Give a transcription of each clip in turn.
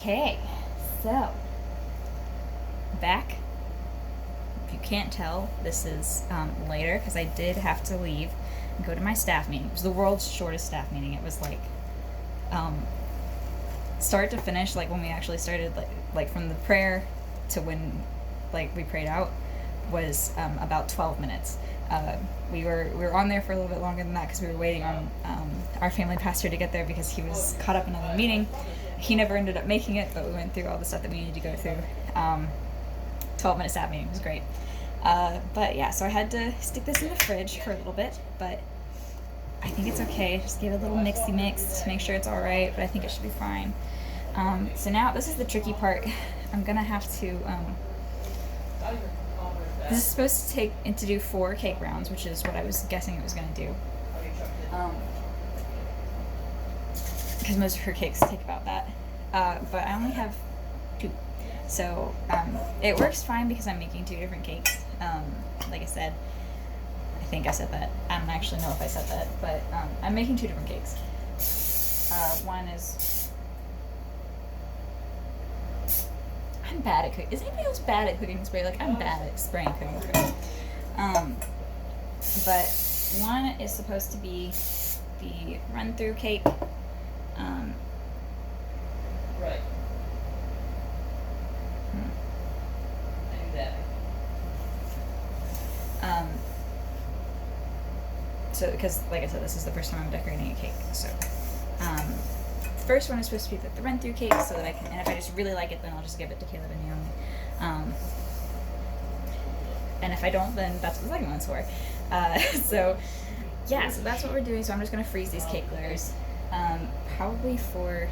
Okay, so back. If you can't tell, this is later because I did have to leave and go to my staff meeting. It was the world's shortest staff meeting. It was like start to finish, like when we actually started, like from the prayer to when like we prayed out was about 12 minutes. We were on there for a little bit longer than that because we were waiting on our family pastor to get there because he was caught up in another meeting. He never ended up making it, but we went through all the stuff that we needed to go through. 12-minute staff meeting was great. But yeah, so I had to stick this in the fridge for a little bit, but I think it's okay. Just give it a little mixy mix to make sure it's all right, but I think it should be fine. So now this is the tricky part. I'm gonna have to. This is supposed to do 4 cake rounds, which is what I was guessing it was gonna do. Because most of her cakes take about that. But I only have 2. So it works fine because I'm making 2 different cakes. Like I said, I think I said that. I don't actually know if I said that, but I'm making 2 different cakes. One is... I'm bad at cooking. Is anybody else bad at cooking spray? Like, I'm bad at spraying cooking spray. But one is supposed to be the run-through cake. Right. I knew that. So, because, like I said, this is the first time I'm decorating a cake, so, the first one is supposed to be the run-through cake, so that I can, and if I just really like it, then I'll just give it to Caleb and Naomi. And if I don't, then that's what the second one's for. So, yeah, so that's what we're doing, so I'm just gonna freeze these cake layers, probably for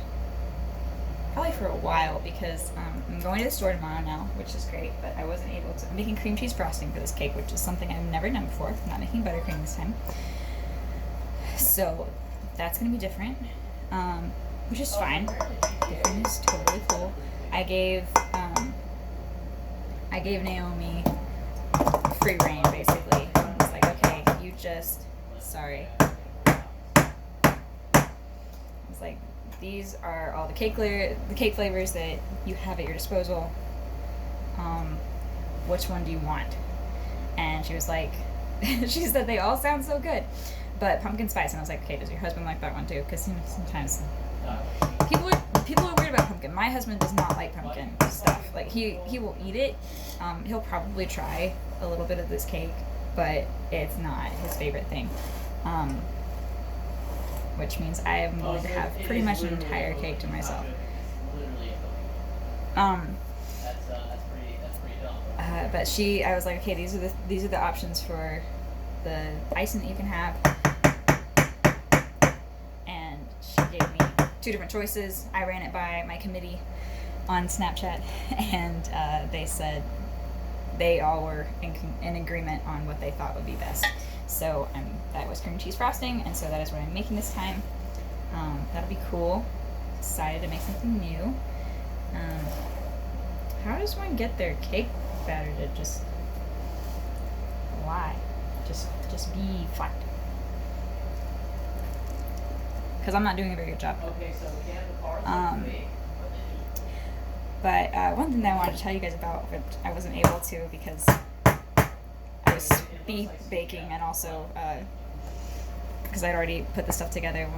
a while, because, I'm going to the store tomorrow now, which is great, but I wasn't able to. I'm making cream cheese frosting for this cake, which is something I've never done before. I'm not making buttercream this time. So that's going to be different, which is fine. Different is totally cool. I gave Naomi free reign, basically. I was like, okay, you just, sorry. It's like, these are all the cake flavors that you have at your disposal. Which one do you want? And she was like, she said they all sound so good, but pumpkin spice. And I was like, okay, does your husband like that one too? Because sometimes people are weird about pumpkin. My husband does not like pumpkin stuff. Like he will eat it. He'll probably try a little bit of this cake, but it's not his favorite thing. Which means I am going to have pretty much an entire cake to myself. But I was like, okay, these are the options for the icing that you can have. And she gave me 2 different choices. I ran it by my committee on Snapchat, and they said they all were in agreement on what they thought would be best. So that was cream cheese frosting, and so that is what I'm making this time. That'll be cool. Excited to make something new. How does one get their cake batter to just be flat? Because I'm not doing a very good job. Okay, so again, the cars But one thing that I wanted to tell you guys about, which I wasn't able to because I was speed baking, and also because I'd already put the stuff together.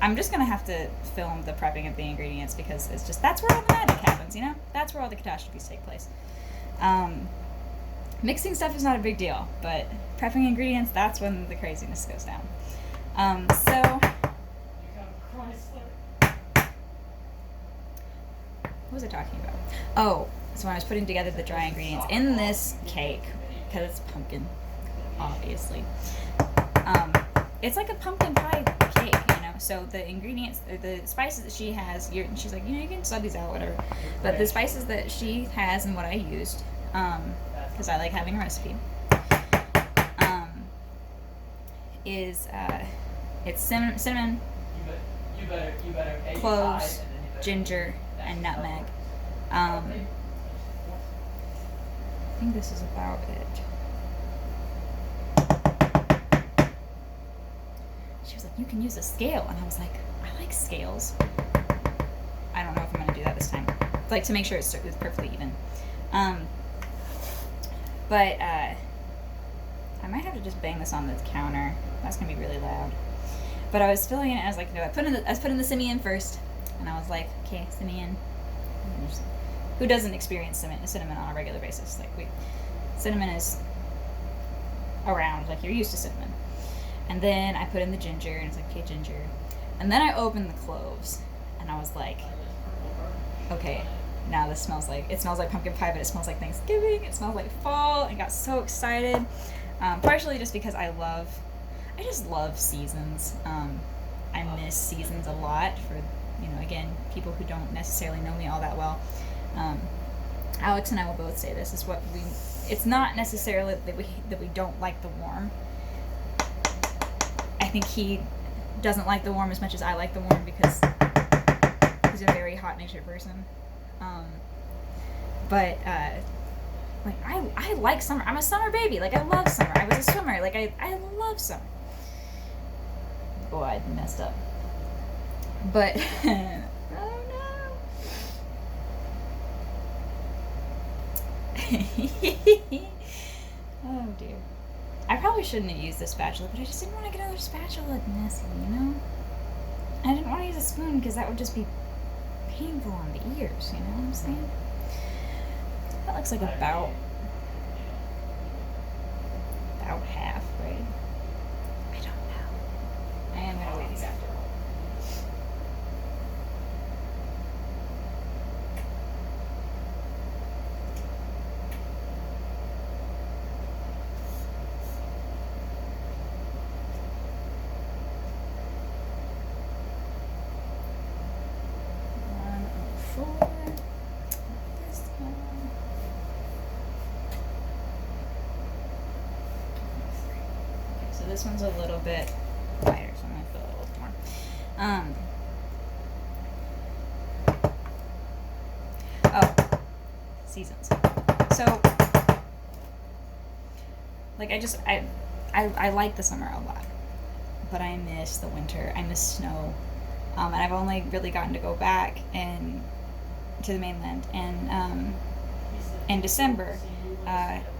I'm just gonna have to film the prepping of the ingredients, because it's just, that's where all the magic happens, you know? That's where all the catastrophes take place. Mixing stuff is not a big deal, but prepping ingredients, that's when the craziness goes down. What was I talking about? Oh, so when I was putting together the dry ingredients in this cake, because it's pumpkin, obviously. It's like a pumpkin pie cake, you know. So the ingredients, the spices that she has, she's like, you can sub these out, whatever. But the spices that she has and what I used, because I like having a recipe, is it's cinnamon, cloves, ginger, and nutmeg. I think this is about it. She was like, you can use a scale. And I was like, I like scales. I don't know if I'm going to do that this time. like to make sure it's perfectly even. But I might have to just bang this on the counter. That's gonna be really loud. But I was filling it, and I was like, no, I was putting the Simeon first, and I was like, okay, Simeon. Who doesn't experience cinnamon on a regular basis? Like cinnamon is around. Like you're used to cinnamon. And then I put in the ginger, and it's like, okay, ginger. And then I opened the cloves, and I was like, okay, now it smells like pumpkin pie, but it smells like Thanksgiving. It smells like fall. I got so excited. Partially just because I just love seasons. I miss seasons a lot for, again, people who don't necessarily know me all that well. Alex and I will both say this is what it's not necessarily that we don't like the warm. I think he doesn't like the warm as much as I like the warm because he's a very hot-natured person. But like I like summer. I'm a summer baby. Like I love summer. I was a swimmer. Like I love summer. Oh, I messed up. But oh no. Oh dear. I probably shouldn't have used the spatula, but I just didn't want to get another spatula messy, I didn't want to use a spoon because that would just be painful on the ears, you know what I'm saying? That looks like about half, right? I don't know. I am going to weigh these after all. This one's a little bit lighter, so I'm going to fill it a little more. Seasons. So, like, I like the summer a lot, but I miss the winter. I miss snow, and I've only really gotten to go back to the mainland in December.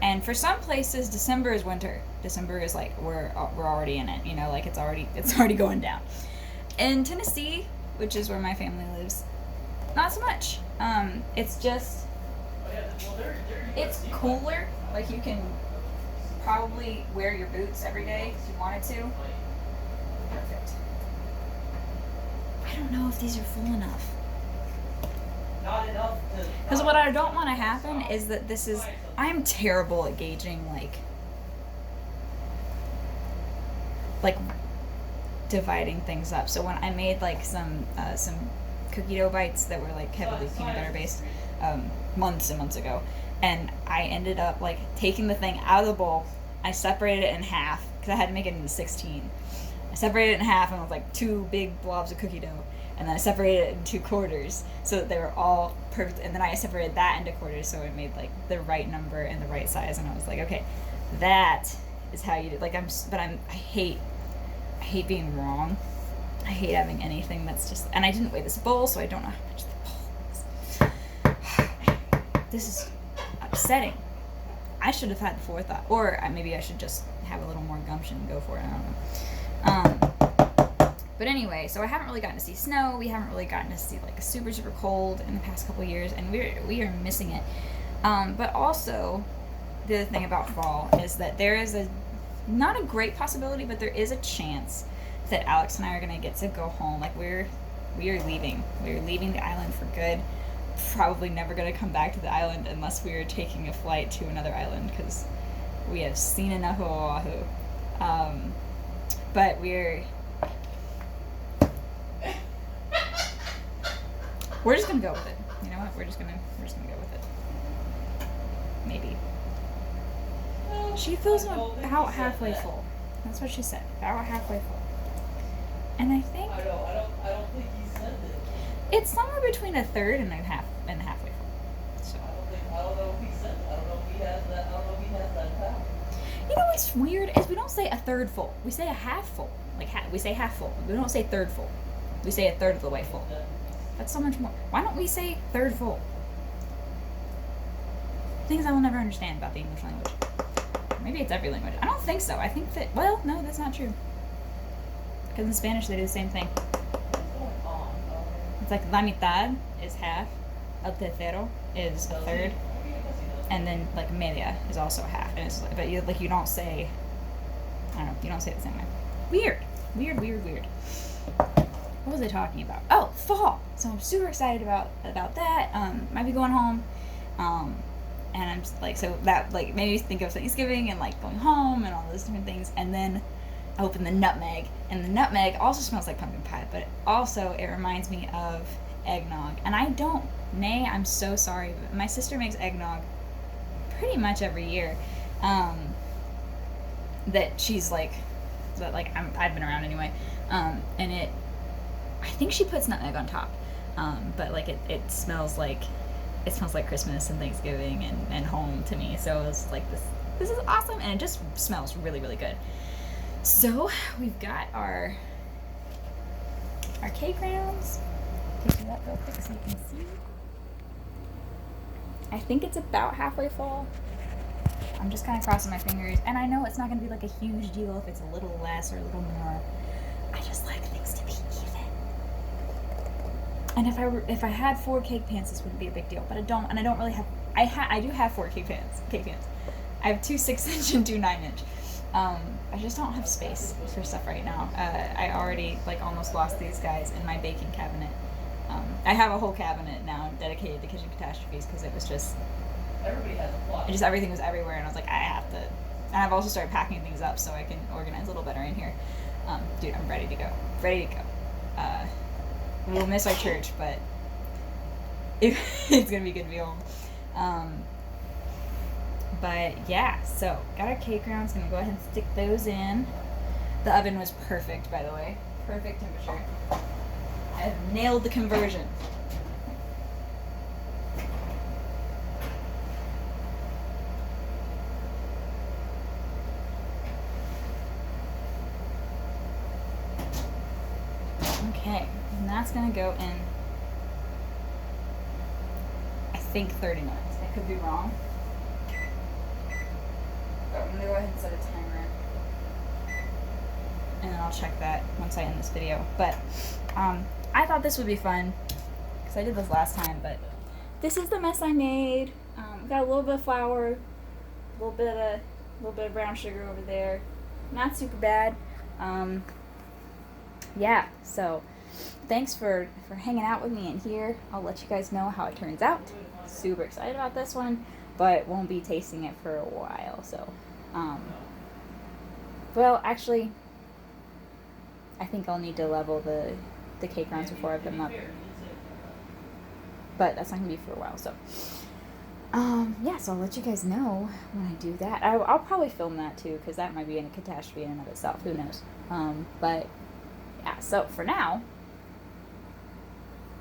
And for some places, December is winter. December is like we're already in it, like it's already going down. In Tennessee, which is where my family lives, not so much. It's just it's cooler. Like you can probably wear your boots every day if you wanted to. Perfect. I don't know if these are full enough. Not enough to. Because what I don't want to happen is that I'm terrible at gauging like dividing things up. So when I made like some cookie dough bites that were like heavily peanut butter based months and months ago, and I ended up like taking the thing out of the bowl. I separated it in half because I had to make it into 16. I separated it in half and it was like 2 big blobs of cookie dough. And then I separated it in 2 quarters so that they were all perfect. And then I separated that into quarters so it made like the right number and the right size. And I was like, okay, that is how you do. Like I hate being wrong. I hate having anything that's just. And I didn't weigh this bowl, so I don't know how much the bowl is. This is upsetting. I should have had the forethought, or maybe I should just have a little more gumption and go for it. I don't know. But anyway, so I haven't really gotten to see snow. We haven't really gotten to see like a super, super cold in the past couple years, and we are missing it. But also, the other thing about fall is that there is not a great possibility, but there is a chance that Alex and I are going to get to go home. Like we are leaving. We are leaving the island for good. Probably never going to come back to the island unless we are taking a flight to another island because we have seen enough of Oahu. But we're just gonna go with it. You know what? We're just gonna go with it. Maybe. She feels about halfway full. That's what she said. About halfway full. And I think I don't think he said it. it's somewhere between a third and halfway full. So I don't know if he said it. I don't know if he has that. I don't know if he has that power. you know what's weird is we don't say a third full. We say a half full. Like we say half full. We don't say third full. We say a third of the way full. That's so much more. Why don't we say third full? things I will never understand about the English language. Maybe it's every language. I don't think so. I think that, well, no, that's not true. Because in Spanish they do the same thing. It's like la mitad is half, el tercero is a third, and then like media is also half. And it's but you don't say, I don't know, you don't say it the same way. Weird. What was I talking about? Oh, fall. So I'm super excited about that. Might be going home. And I'm just like, so that like made me think of Thanksgiving and like going home and all those different things. And then I opened the nutmeg, and the nutmeg also smells like pumpkin pie, but it reminds me of eggnog. And I'm so sorry, but my sister makes eggnog pretty much every year. That she's like, I've been around anyway. And I think she puts nutmeg on top. But like it smells like Christmas and Thanksgiving and home to me. So it was like this is awesome, and it just smells really, really good. So we've got our cake rounds. Take you up real quick so you can see. I think it's about halfway full. I'm just kind of crossing my fingers, and I know it's not going to be like a huge deal if it's a little less or a little more. I just like things to be even. And if I had 4 cake pans, this wouldn't be a big deal. But I don't, and I don't really have. I do have 4 cake pans. I have 2 6-inch and 2 9-inch. I just don't have space for stuff right now. I already almost lost these guys in my baking cabinet. I have a whole cabinet now dedicated to kitchen catastrophes because it was just. Everybody has a plot. Everything was everywhere, and I was like, I have to. And I've also started packing things up so I can organize a little better in here. Dude, I'm ready to go. We'll miss our church, but it's gonna be good to be home. But yeah, so got our cake rounds. Gonna go ahead and stick those in. The oven was perfect, by the way. Perfect temperature. I have nailed the conversion. Okay, and that's gonna go in, I think 30 minutes. I could be wrong. But I'm gonna go ahead and set a timer. And then I'll check that once I end this video. But I thought this would be fun because I did this last time, but this is the mess I made. Got a little bit of flour, a little bit of brown sugar over there. Not super bad. Yeah, so thanks for hanging out with me in here. I'll let you guys know how it turns out. Super excited about this one, but won't be tasting it for a while. So, well, actually, I think I'll need to level the cake rounds before I put them up. But that's not gonna be for a while. So, yeah. So I'll let you guys know when I do that. I'll probably film that too, because that might be a catastrophe in and of itself. Who knows? But yeah. So for now,